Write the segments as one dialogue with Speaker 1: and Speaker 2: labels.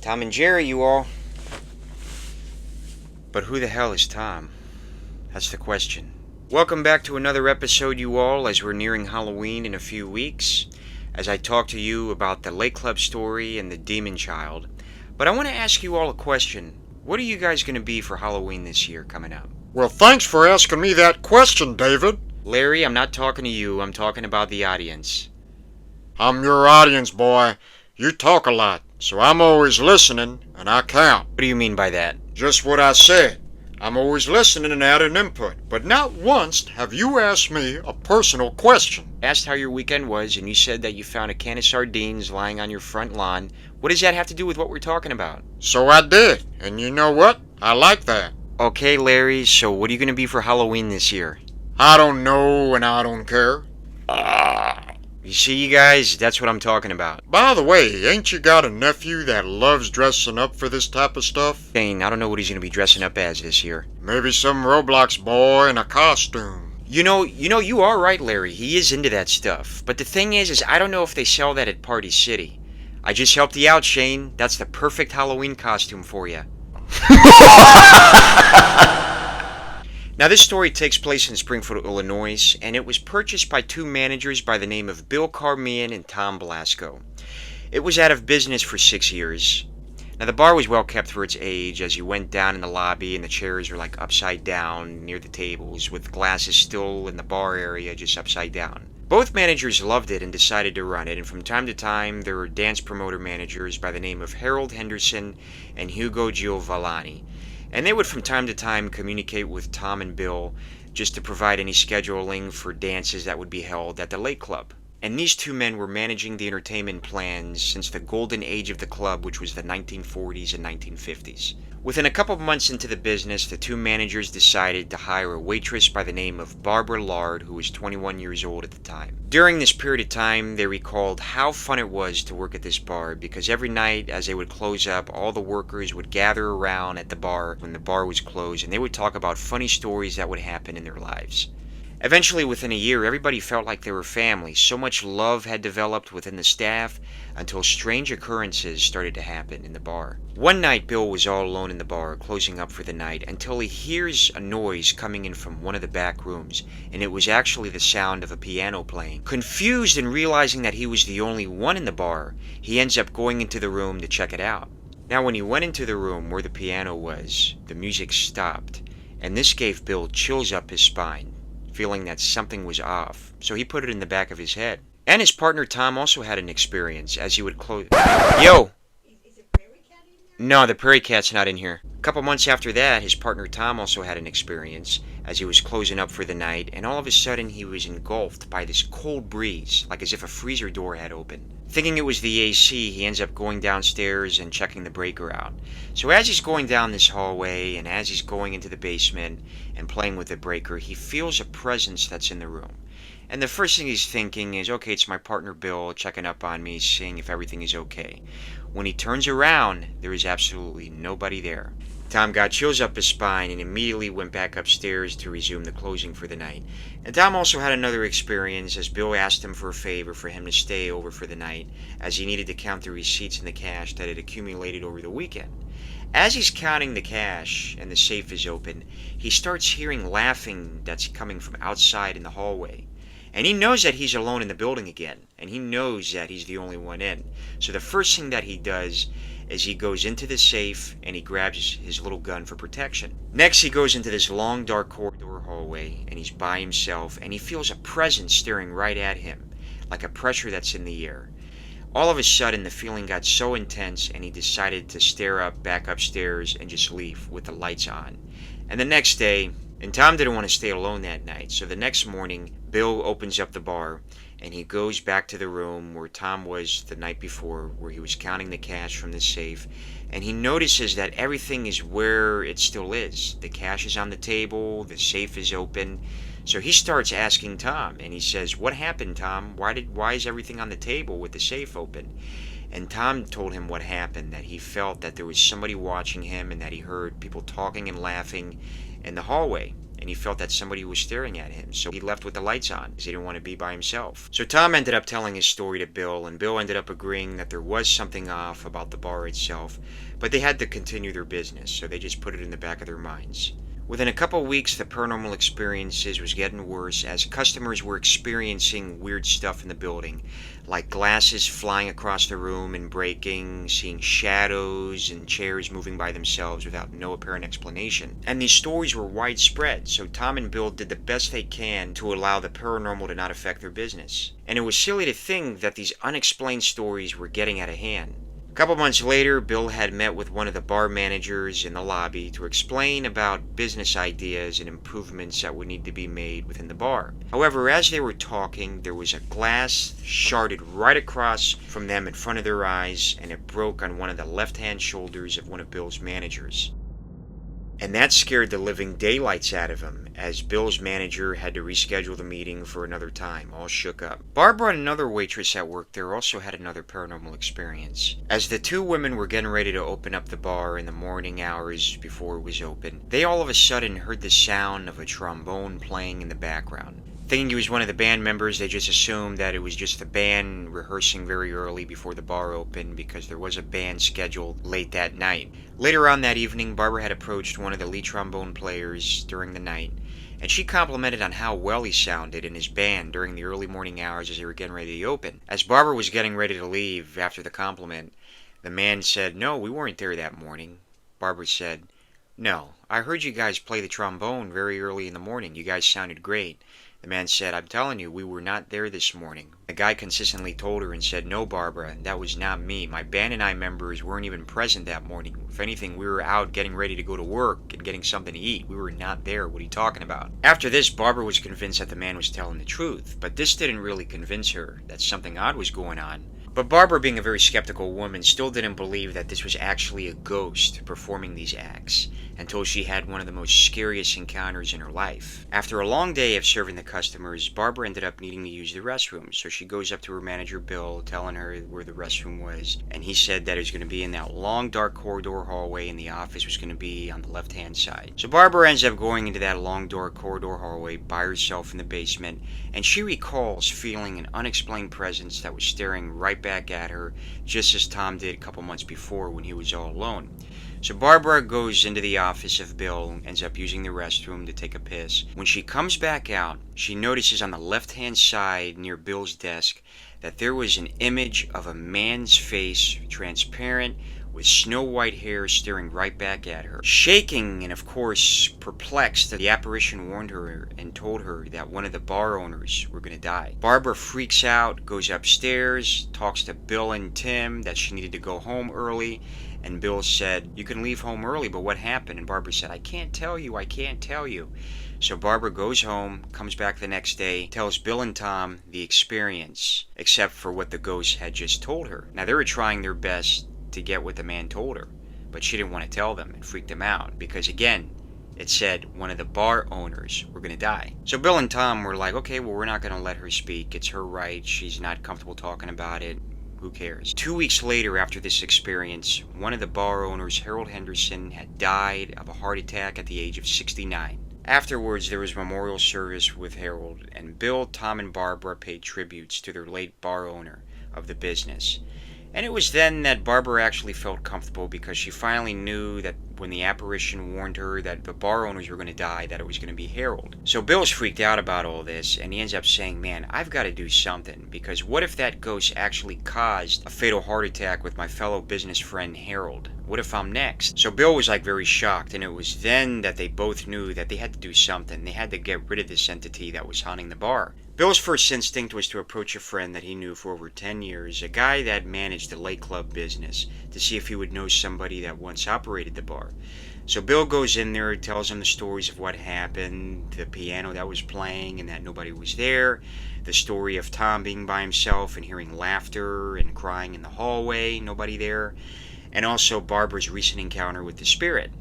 Speaker 1: Tom and Jerry, you all. But who the hell is Tom? That's the question. Welcome back to another episode, you all, as we're nearing Halloween in a few weeks, as I talk to you about the Lake Club story and the Demon Child. But I want to ask you all a question. What are you guys going to be for Halloween this year coming up?
Speaker 2: Well, thanks for asking me that question, David.
Speaker 1: Larry, I'm not talking to you. I'm talking about the audience.
Speaker 2: I'm your audience, boy. You talk a lot, so I'm always listening, and I count.
Speaker 1: What do you mean by that?
Speaker 2: Just what I said. I'm always listening and adding input, but not once have you asked me a personal question.
Speaker 1: I asked how your weekend was, and you said that you found a can of sardines lying on your front lawn. What does that have to do with what we're talking about?
Speaker 2: So I did, and you know what? I like that.
Speaker 1: Okay, Larry, so what are you going to be for Halloween this year?
Speaker 2: I don't know, and I don't care.
Speaker 1: You see, you guys, that's what I'm talking about.
Speaker 2: By the way, ain't you got a nephew that loves dressing up for this type of stuff?
Speaker 1: Shane, I don't know what he's going to be dressing up as this year.
Speaker 2: Maybe some Roblox boy in a costume.
Speaker 1: You are right, Larry. He is into that stuff. But the thing is I don't know if they sell that at Party City. I just helped you out, Shane. That's the perfect Halloween costume for you. Now, this story takes place in Springfield, Illinois, and it was purchased by two managers by the name of Bill Carmian and Tom Blasco. It was out of business for 6 years. Now, the bar was well kept for its age, as you went down in the lobby and the chairs were like upside down near the tables, with glasses still in the bar area just upside down. Both managers loved it and decided to run it, and from time to time there were dance promoter managers by the name of Harold Henderson and Hugo Giovanni. And they would from time to time communicate with Tom and Bill just to provide any scheduling for dances that would be held at the Lake Club. And these two men were managing the entertainment plans since the golden age of the club, which was the 1940s and 1950s. Within a couple of months into the business, the two managers decided to hire a waitress by the name of Barbara Lard, who was 21 years old at the time. During this period of time, they recalled how fun it was to work at this bar, because every night as they would close up, all the workers would gather around at the bar when the bar was closed, and they would talk about funny stories that would happen in their lives. Eventually, within a year, everybody felt like they were family. So much love had developed within the staff until strange occurrences started to happen in the bar. One night, Bill was all alone in the bar, closing up for the night, until he hears a noise coming in from one of the back rooms, and it was actually the sound of a piano playing. Confused and realizing that he was the only one in the bar, he ends up going into the room to check it out. Now, when he went into the room where the piano was, the music stopped, and this gave Bill chills up his spine, feeling that something was off, so he put it in the back of his head. And his partner Tom also had an experience as he would close. Yo!
Speaker 3: Is it Prairie Cat in there?
Speaker 1: No, the prairie cat's not in here. A couple months after that, his partner Tom also had an experience as he was closing up for the night, and all of a sudden he was engulfed by this cold breeze, like as if a freezer door had opened. Thinking it was the AC, he ends up going downstairs and checking the breaker out. So as he's going down this hallway, and as he's going into the basement and playing with the breaker, he feels a presence that's in the room. And the first thing he's thinking is, okay, it's my partner Bill checking up on me, seeing if everything is okay. When he turns around, there is absolutely nobody there. Tom got chills up his spine and immediately went back upstairs to resume the closing for the night. And Tom also had another experience as Bill asked him for a favor for him to stay over for the night, as he needed to count the receipts and the cash that had accumulated over the weekend. As he's counting the cash and the safe is open, he starts hearing laughing that's coming from outside in the hallway. And he knows that he's alone in the building again, and he knows that he's the only one in. So the first thing that he does is he goes into the safe and he grabs his little gun for protection. Next, he goes into this long dark corridor hallway, and he's by himself, and he feels a presence staring right at him, like a pressure that's in the air. All of a sudden, the feeling got so intense, and he decided to stare up back upstairs and just leave with the lights on. And the next day, and Tom didn't want to stay alone that night, so the next morning, Bill opens up the bar, and he goes back to the room where Tom was the night before, where he was counting the cash from the safe, and he notices that everything is where it still is. The cash is on the table, the safe is open. So he starts asking Tom, and he says, "What happened, Tom? Why is everything on the table with the safe open?" And Tom told him what happened, that he felt that there was somebody watching him and that he heard people talking and laughing in the hallway. And and he felt that somebody was staring at him, so he left with the lights on because he didn't want to be by himself. So Tom ended up telling his story to Bill, and Bill ended up agreeing that there was something off about the bar itself, but they had to continue their business, so they just put it in the back of their minds. Within a couple of weeks, the paranormal experiences was getting worse as customers were experiencing weird stuff in the building, like glasses flying across the room and breaking, seeing shadows and chairs moving by themselves without no apparent explanation. And these stories were widespread, so Tom and Bill did the best they can to allow the paranormal to not affect their business. And it was silly to think that these unexplained stories were getting out of hand. A couple months later, Bill had met with one of the bar managers in the lobby to explain about business ideas and improvements that would need to be made within the bar. However, as they were talking, there was a glass sharded right across from them in front of their eyes, and it broke on one of the left-hand shoulders of one of Bill's managers. And that scared the living daylights out of him, as Bill's manager had to reschedule the meeting for another time, all shook up. Barbara and another waitress at work there also had another paranormal experience. As the two women were getting ready to open up the bar in the morning hours before it was open, they all of a sudden heard the sound of a trombone playing in the background. Thinking he was one of the band members, they just assumed that it was just the band rehearsing very early before the bar opened because there was a band scheduled late that night. Later on that evening, Barbara had approached one of the lead trombone players during the night, and she complimented on how well he sounded in his band during the early morning hours as they were getting ready to open. As Barbara was getting ready to leave after the compliment, the man said, "No, we weren't there that morning." Barbara said, "No, I heard you guys play the trombone very early in the morning. You guys sounded great." The man said, "I'm telling you, we were not there this morning." The guy consistently told her and said, "No, Barbara, that was not me. My band and I members weren't even present that morning. If anything, we were out getting ready to go to work and getting something to eat. We were not there. What are you talking about?" After this, Barbara was convinced that the man was telling the truth, but this didn't really convince her that something odd was going on. But Barbara, being a very skeptical woman, still didn't believe that this was actually a ghost performing these acts until she had one of the most scariest encounters in her life. After a long day of serving the customers, Barbara ended up needing to use the restroom, so she goes up to her manager Bill, telling her where the restroom was, and he said that it was going to be in that long dark corridor hallway and the office was going to be on the left hand side. So Barbara ends up going into that long dark corridor hallway by herself in the basement, and she recalls feeling an unexplained presence that was staring right back at her, just as Tom did a couple months before when he was all alone. So Barbara goes into the office of Bill, ends up using the restroom to take a piss. When she comes back out, she notices on the left-hand side near Bill's desk that there was an image of a man's face, transparent, with snow white hair staring right back at her. Shaking and of course perplexed, the apparition warned her and told her that one of the bar owners were going to die. Barbara freaks out, goes upstairs, talks to Bill and Tim that she needed to go home early, and Bill said, "You can leave home early, but what happened?" And Barbara said, I can't tell you. So Barbara goes home, comes back the next day, tells Bill and Tom the experience, except for what the ghost had just told her. Now they were trying their best to get what the man told her, but she didn't want to tell them. It freaked them out because, again, it said one of the bar owners were going to die. So Bill and Tom were like, okay, well, we're not going to let her speak. It's her right. She's not comfortable talking about it. Who cares? 2 weeks later, after this experience, one of the bar owners, Harold Henderson, had died of a heart attack at the age of 69. Afterwards, there was a memorial service with Harold, and Bill, Tom, and Barbara paid tributes to their late bar owner of the business. And it was then that Barbara actually felt comfortable because she finally knew that when the apparition warned her that the bar owners were going to die, that it was going to be Harold. So Bill's freaked out about all this, and he ends up saying, man, I've got to do something, because what if that ghost actually caused a fatal heart attack with my fellow business friend Harold? What if I'm next? So Bill was like very shocked, and it was then that they both knew that they had to do something. They had to get rid of this entity that was haunting the bar. Bill's first instinct was to approach a friend that he knew for over 10 years, a guy that managed the lake club business, to see if he would know somebody that once operated the bar. So Bill goes in there, tells him the stories of what happened, the piano that was playing and that nobody was there, the story of Tom being by himself and hearing laughter and crying in the hallway, nobody there, and also Barbara's recent encounter with the spirit.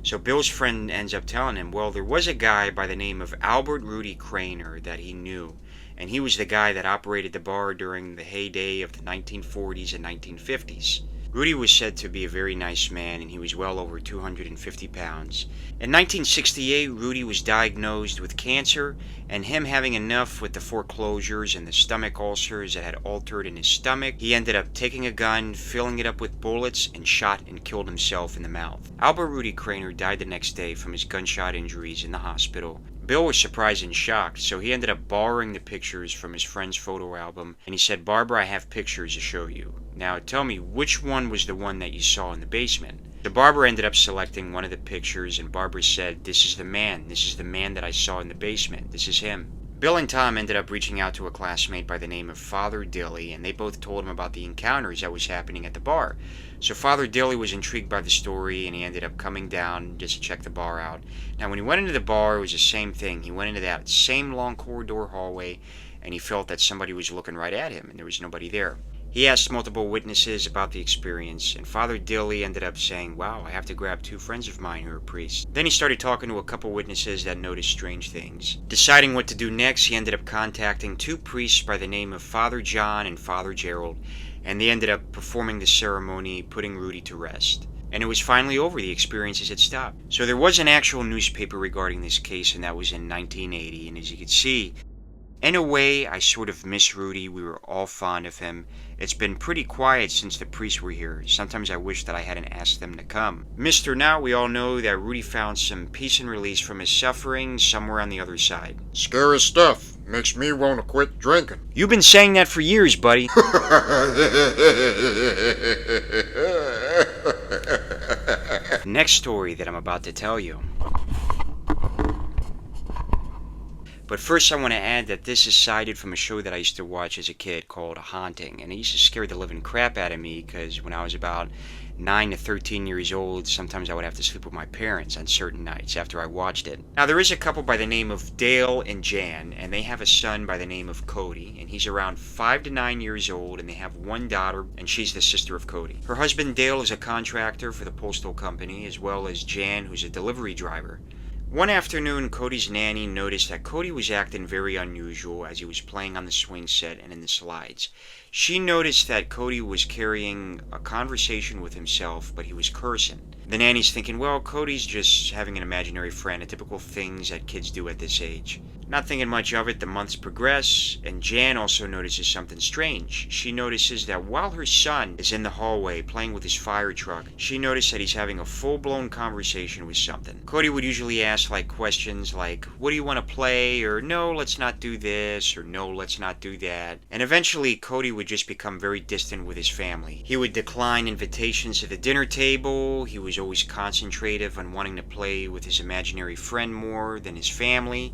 Speaker 1: So Bill's friend ends up telling him, well, there was a guy by the name of Albert Rudy Craner that he knew, and he was the guy that operated the bar during the heyday of the 1940s and 1950s. Rudy was said to be a very nice man, and he was well over 250 pounds. In 1968, Rudy was diagnosed with cancer, and him having enough with the foreclosures and the stomach ulcers that had altered in his stomach, he ended up taking a gun, filling it up with bullets, and shot and killed himself in the mouth. Albert Rudy Craner died the next day from his gunshot injuries in the hospital. Bill was surprised and shocked, so he ended up borrowing the pictures from his friend's photo album, and he said, "Barbara, I have pictures to show you. Now tell me, which one was the one that you saw in the basement?" So Barbara ended up selecting one of the pictures, and Barbara said, "This is the man. This is the man that I saw in the basement. This is him." Bill and Tom ended up reaching out to a classmate by the name of Father Dilly, and they both told him about the encounters that was happening at the bar. So Father Dilly was intrigued by the story, and he ended up coming down just to check the bar out. Now, when he went into the bar, it was the same thing. He went into that same long corridor hallway, and he felt that somebody was looking right at him, and there was nobody there. He asked multiple witnesses about the experience, and Father Dilly ended up saying, "Wow, I have to grab 2 friends of mine who are priests." Then he started talking to a couple witnesses that noticed strange things. Deciding what to do next, he ended up contacting 2 priests by the name of Father John and Father Gerald, and they ended up performing the ceremony, putting Rudy to rest. And it was finally over. The experiences had stopped. So there was an actual newspaper regarding this case, and that was in 1980, and as you can see, in a way, I sort of miss Rudy. We were all fond of him. It's been pretty quiet since the priests were here. Sometimes I wish that I hadn't asked them to come. Mr. Now, we all know that Rudy found some peace and release from his suffering somewhere on the other side.
Speaker 2: Scary stuff. Makes me want to quit drinking.
Speaker 1: You've been saying that for years, buddy. Next story that I'm about to tell you. But first I want to add that this is cited from a show that I used to watch as a kid called A Haunting, and it used to scare the living crap out of me because when I was about 9 to 13 years old, sometimes I would have to sleep with my parents on certain nights after I watched it. Now there is a couple by the name of Dale and Jan, and they have a son by the name of Cody, and he's around 5 to 9 years old, and they have one daughter, and she's the sister of Cody. Her husband Dale is a contractor for the postal company, as well as Jan, who's a delivery driver. One afternoon, Cody's nanny noticed that Cody was acting very unusual as he was playing on the swing set and in the slides. She noticed that Cody was carrying a conversation with himself, but he was cursing. The nanny's thinking, well, Cody's just having an imaginary friend, the typical things that kids do at this age. Not thinking much of it, the months progress, and Jan also notices something strange. She notices that while her son is in the hallway playing with his fire truck, she noticed that he's having a full-blown conversation with something. Cody would usually ask questions like, "What do you want to play?" or "No, let's not do this," or "No, let's not do that." And eventually, Cody would just become very distant with his family. He would decline invitations to the dinner table. He was always concentrative on wanting to play with his imaginary friend more than his family.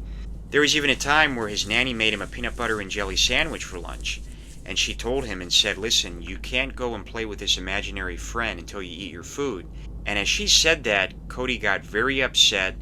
Speaker 1: There was even a time where his nanny made him a peanut butter and jelly sandwich for lunch, and she told him and said, "Listen, you can't go and play with this imaginary friend until you eat your food." And as she said that, Cody got very upset,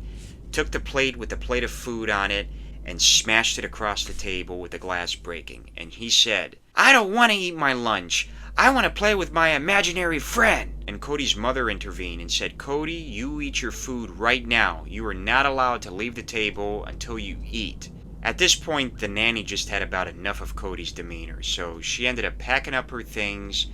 Speaker 1: took the plate with the plate of food on it, and smashed it across the table with the glass breaking. And he said, "I don't want to eat my lunch. I want to play with my imaginary friend." And Cody's mother intervened and said, "Cody, you eat your food right now. You are not allowed to leave the table until you eat." At this point, the nanny just had about enough of Cody's demeanor, so she ended up packing up her things,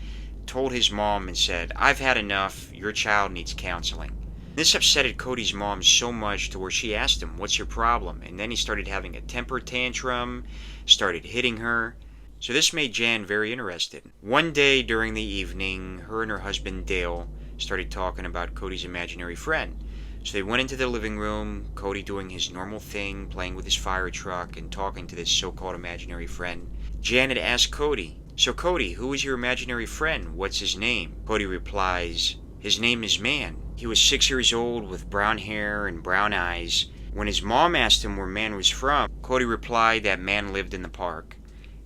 Speaker 1: told his mom and said, "I've had enough. Your child needs counseling." This upsetted Cody's mom so much to where she asked him, "What's your problem?" And then he started having a temper tantrum, started hitting her. So this made Jan very interested. One day during the evening, her and her husband Dale started talking about Cody's imaginary friend. So they went into the living room, Cody doing his normal thing, playing with his fire truck and talking to this so-called imaginary friend. Jan had asked Cody, "So Cody, who is your imaginary friend? What's his name?" Cody replies, "His name is Man. He was 6 years old with brown hair and brown eyes." When his mom asked him where Man was from, Cody replied that Man lived in the park,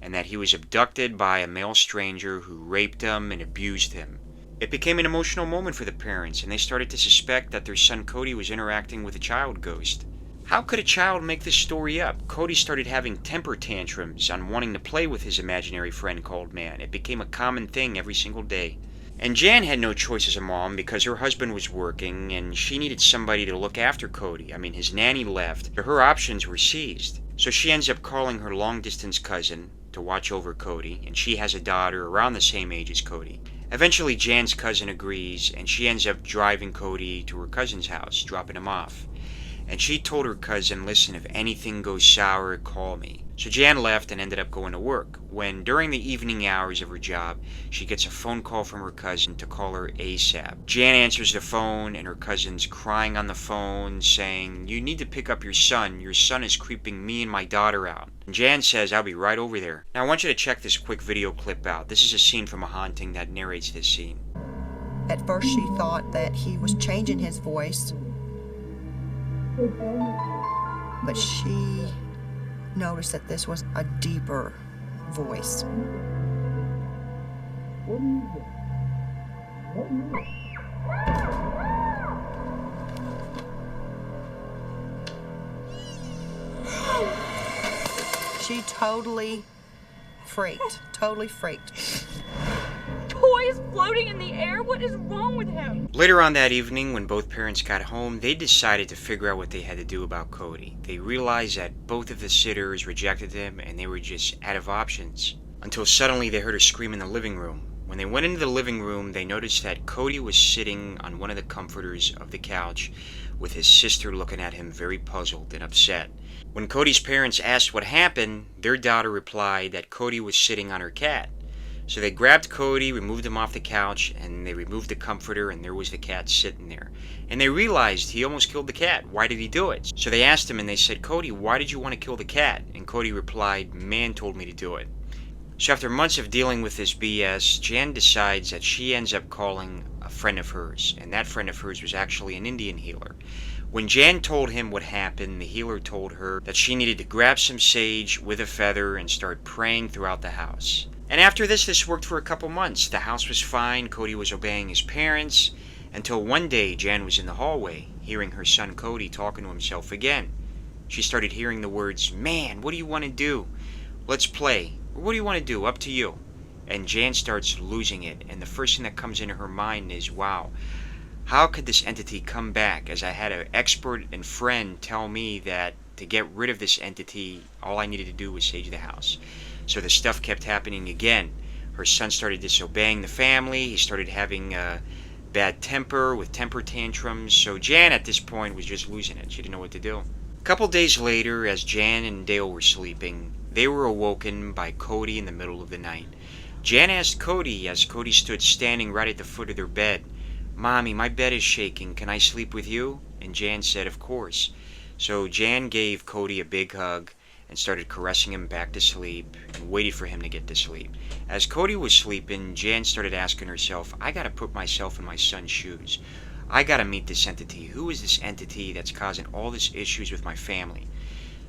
Speaker 1: and that he was abducted by a male stranger who raped him and abused him. It became an emotional moment for the parents, and they started to suspect that their son Cody was interacting with a child ghost. How could a child make this story up? Cody started having temper tantrums on wanting to play with his imaginary friend called Man. It became a common thing every single day. And Jan had no choice as a mom because her husband was working and she needed somebody to look after Cody. I mean, his nanny left, so her options were seized. So she ends up calling her long-distance cousin, to watch over Cody, and she has a daughter around the same age as Cody. Eventually, Jan's cousin agrees, and she ends up driving Cody to her cousin's house, dropping him off. And she told her cousin, listen, if anything goes sour, call me. So Jan left and ended up going to work, when during the evening hours of her job, she gets a phone call from her cousin to call her ASAP. Jan answers the phone, and her cousin's crying on the phone, saying, you need to pick up your son is creeping me and my daughter out. And Jan says, I'll be right over there. Now I want you to check this quick video clip out. This is a scene from a haunting that narrates this scene.
Speaker 4: At first she thought that he was changing his voice, but she noticed that this was a deeper voice. She totally freaked.
Speaker 5: Toys floating in the air? What is wrong with him?
Speaker 1: Later on that evening, when both parents got home, they decided to figure out what they had to do about Cody. They realized that both of the sitters rejected him and they were just out of options. Until suddenly they heard a scream in the living room. When they went into the living room, they noticed that Cody was sitting on one of the comforters of the couch with his sister looking at him very puzzled and upset. When Cody's parents asked what happened, their daughter replied that Cody was sitting on her cat. So they grabbed Cody, removed him off the couch, and they removed the comforter, and there was the cat sitting there. And they realized he almost killed the cat. Why did he do it? So they asked him and they said, Cody, why did you want to kill the cat? And Cody replied, man told me to do it. So after months of dealing with this BS, Jan decides that she ends up calling a friend of hers, and that friend of hers was actually an Indian healer. When Jan told him what happened, the healer told her that she needed to grab some sage with a feather and start praying throughout the house. And after this worked for a couple months. The house was fine, Cody was obeying his parents, until one day Jan was in the hallway, hearing her son Cody talking to himself again. She started hearing the words, man, what do you want to do? Let's play. Or what do you want to do? Up to you. And Jan starts losing it, and the first thing that comes into her mind is, wow, how could this entity come back? As I had an expert and friend tell me that to get rid of this entity, all I needed to do was sage the house. So the stuff kept happening again. Her son started disobeying the family. He started having a bad temper with temper tantrums. So Jan at this point was just losing it. She didn't know what to do. A couple days later, as Jan and Dale were sleeping, they were awoken by Cody in the middle of the night. Jan asked Cody, as Cody stood standing right at the foot of their bed, Mommy, my bed is shaking. Can I sleep with you? And Jan said, of course. So Jan gave Cody a big hug and started caressing him back to sleep and waited for him to get to sleep. As Cody was sleeping, Jan started asking herself, I gotta put myself in my son's shoes. I gotta meet this entity. Who is this entity that's causing all these issues with my family?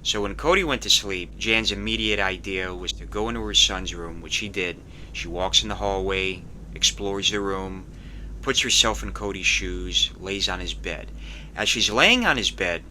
Speaker 1: So when Cody went to sleep, Jan's immediate idea was to go into her son's room, which she did. She walks in the hallway, explores the room, puts herself in Cody's shoes, lays on his bed. As she's laying on his bed,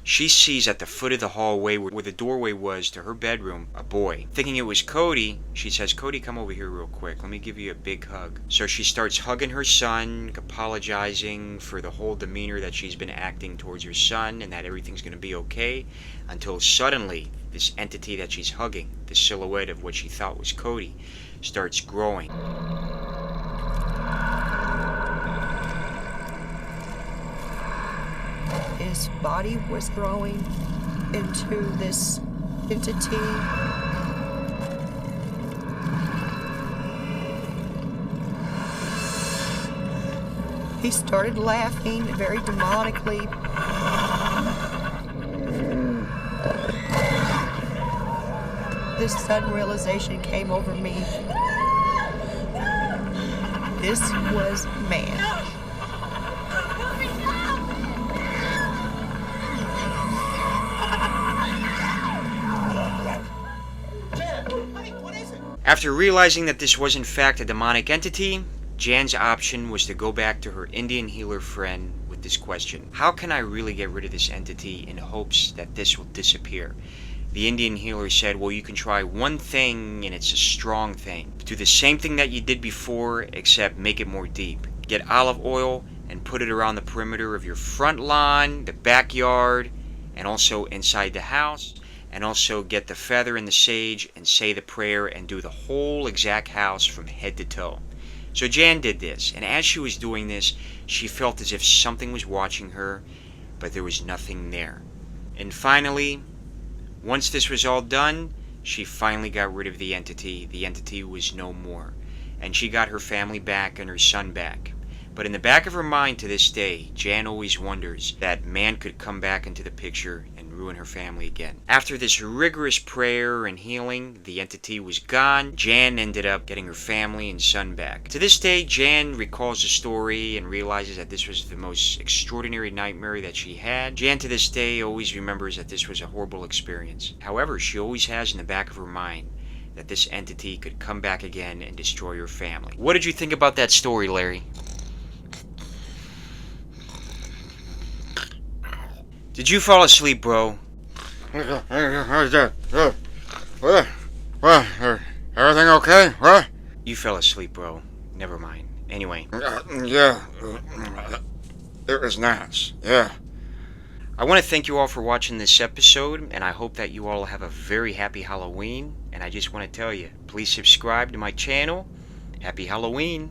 Speaker 1: she sees at the foot of the hallway where the doorway was to her bedroom, a boy. Thinking it was Cody, she says, Cody, come over here real quick. Let me give you a big hug. So she starts hugging her son, apologizing for the whole demeanor that she's been acting towards her son and that everything's going to be okay, until suddenly this entity that she's hugging, the silhouette of what she thought was Cody, starts growing.
Speaker 4: His body was growing into this entity. He started laughing very demonically. This sudden realization came over me. This was man.
Speaker 1: After realizing that this was in fact a demonic entity, Jan's option was to go back to her Indian healer friend with this question. How can I really get rid of this entity in hopes that this will disappear? The Indian healer said, well, you can try one thing and it's a strong thing. Do the same thing that you did before, except make it more deep. Get olive oil and put it around the perimeter of your front lawn, the backyard, and also inside the house. and also get the feather and the sage and say the prayer and do the whole exact house from head to toe. So Jan did this, and as she was doing this, she felt as if something was watching her, but there was nothing there. And finally, once this was all done, she finally got rid of the entity. The entity was no more, and she got her family back and her son back. But in the back of her mind to this day, Jan always wonders that man could come back into the picture and ruin her family again. After this rigorous prayer and healing, the entity was gone. Jan ended up getting her family and son back. To this day, Jan recalls the story and realizes that this was the most extraordinary nightmare that she had. Jan to this day always remembers that this was a horrible experience. However, she always has in the back of her mind that this entity could come back again and destroy her family. What did you think about that story, Larry? Did you fall asleep, bro?
Speaker 2: Everything okay? What?
Speaker 1: You fell asleep, bro. Never mind. Anyway,
Speaker 2: Yeah. It was nice. Yeah.
Speaker 1: I want to thank you all for watching this episode, and I hope that you all have a very happy Halloween. And I just want to tell you, please subscribe to my channel. Happy Halloween.